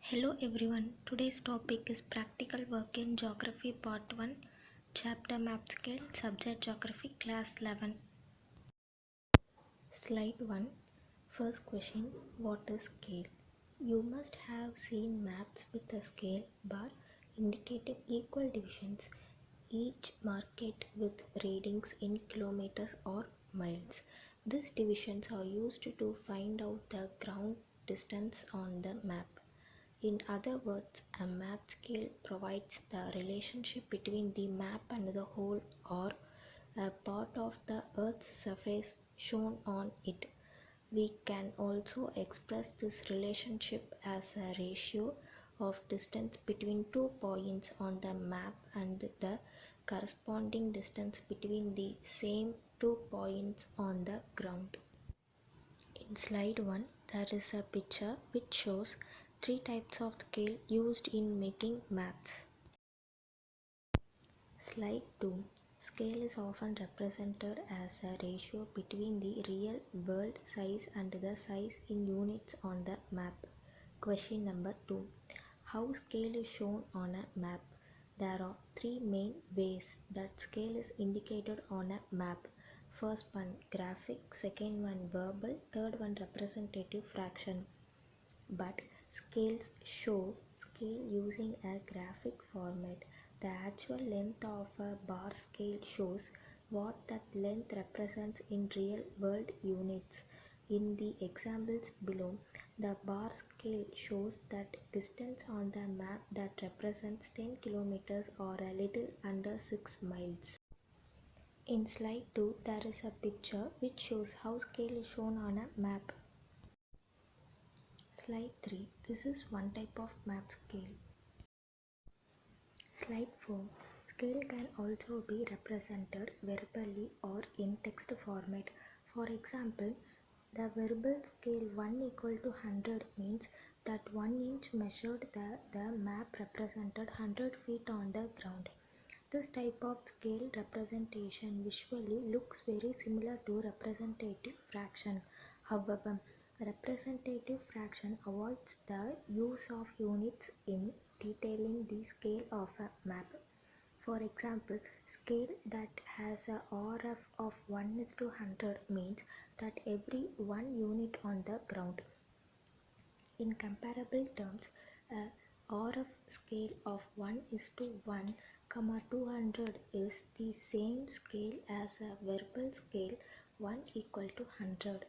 Hello everyone, today's topic is Practical Work in Geography Part 1, Chapter Map Scale, Subject Geography, Class 11. Slide 1. First question, what is scale? You must have seen maps with a scale bar indicating equal divisions, each marked with readings in kilometers or miles. These divisions are used to find out the ground distance on the map. In other words, a map scale provides the relationship between the map and the whole or a part of the Earth's surface shown on it. We can also express this relationship as a ratio of distance between 2 points on the map and the corresponding distance between the same 2 points on the ground. In slide 1, there is a picture which shows three types of scale used in making maps. Slide 2. Scale is often represented as a ratio between the real world size and the size in units on the map. Question number 2. How scale is shown on a map? There are three main ways that scale is indicated on a map. First one graphic, second one verbal, third one representative fraction. But scales show scale using a graphic format. The actual length of a bar scale shows what that length represents in real world units. In the examples below, the bar scale shows that distance on the map that represents 10 kilometers or a little under 6 miles. In slide 2, there is a picture which shows how scale is shown on a map. Slide 3. This is one type of map scale. Slide 4. Scale can also be represented verbally or in text format. For example, the verbal scale 1 equal to 100 means that 1 inch measured the map represented 100 feet on the ground. This type of scale representation visually looks very similar to representative fraction. However, representative fraction avoids the use of units in detailing the scale of a map. For example, scale that has a RF of 1:100 means that every 1 unit on the ground. In comparable terms, a RF scale of 1:1, 200 is the same scale as a verbal scale 1 equal to 100.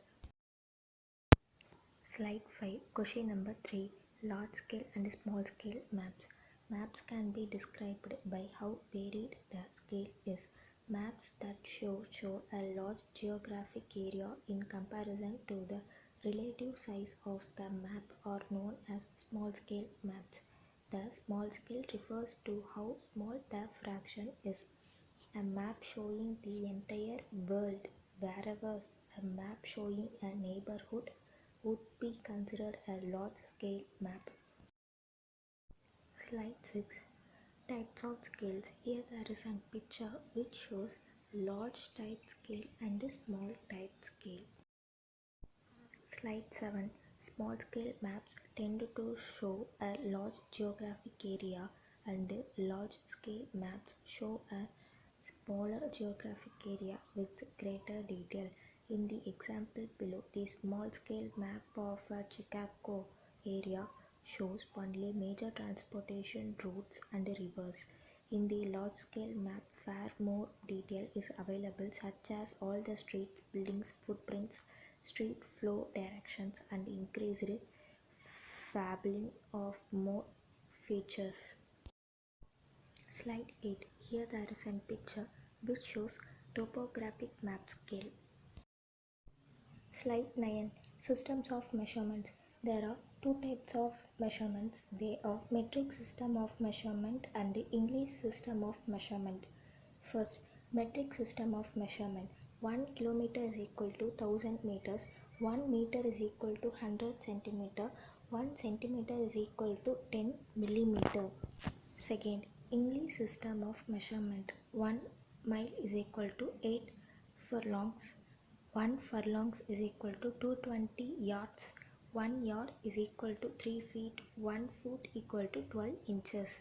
Slide 5. Question number 3. Large scale and small scale maps. Maps can be described by how varied the scale is. Maps that show a large geographic area in comparison to the relative size of the map are known as small scale maps. The small scale refers to how small the fraction is. A map showing the entire world, whereas a map showing a neighborhood would be considered a large scale map. Slide 6. Types of scales. Here there is a picture which shows large type scale and small type scale. Slide 7. Small scale maps tend to show a large geographic area and large scale maps show a smaller geographic area with greater detail. In the example below, the small scale map of Chicago area shows only major transportation routes and rivers. In the large scale map, far more detail is available, such as all the streets, buildings, footprints, street flow directions, and increased fabling of more features. Slide 8. Here there is a picture which shows topographic map scale. Slide 9. Systems of measurements. There are two types of measurements. They are metric system of measurement and English system of measurement. First, metric system of measurement. 1 kilometer is equal to 1000 meters. 1 meter is equal to 100 centimeter. 1 centimeter is equal to 10 millimeter. Second, English system of measurement. 1 mile is equal to 8 furlongs. 1 furlongs is equal to 220 yards. 1 yard is equal to 3 feet, 1 foot equal to 12 inches.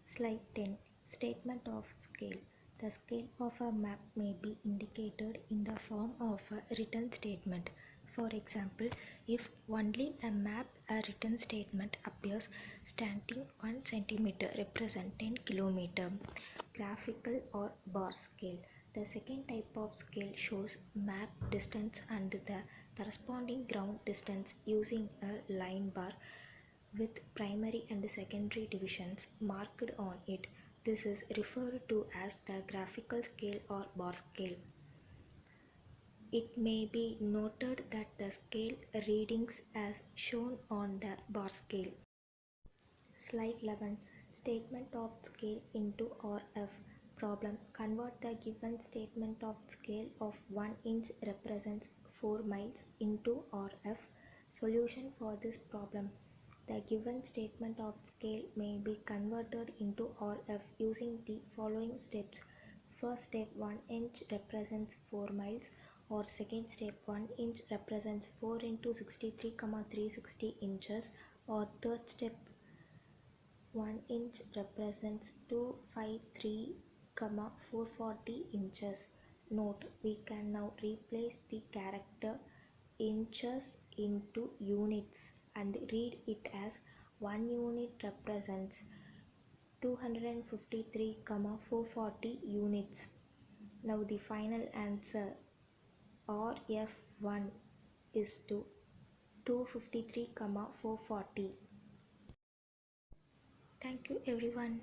Slide 10. Statement of scale. The scale of a map may be indicated in the form of a written statement. For example, if only a map, a written statement appears standing 1 centimeter represent 10 kilometer. Graphical or bar scale. The second type of scale shows map distance and the corresponding ground distance using a line bar with primary and secondary divisions marked on it. This is referred to as the graphical scale or bar scale. It may be noted that the scale readings as shown on the bar scale. Slide 11. Statement of scale into RF. Problem. Convert the given statement of scale of 1 inch represents 4 miles into RF. Solution for this problem. The given statement of scale may be converted into RF using the following steps. First step, 1 inch represents 4 miles, or second step, 1 inch represents 4 into 63, 360 inches, or third step, 1 inch represents 253, 440 inches. Note, we can now replace the character inches into units and read it as 1 unit represents 253, 440 units. Now the final answer RF1 is to 253, 440. Thank you everyone.